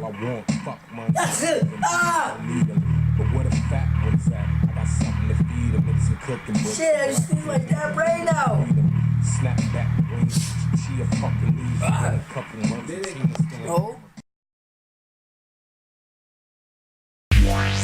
want fuck money. That's it. But what a fat one's at? I got something to feed them, niggas some cooking. Shit, I just feel like that right now. Snap back wings. She a fucking loser. In a couple months, the team is still. No. Why?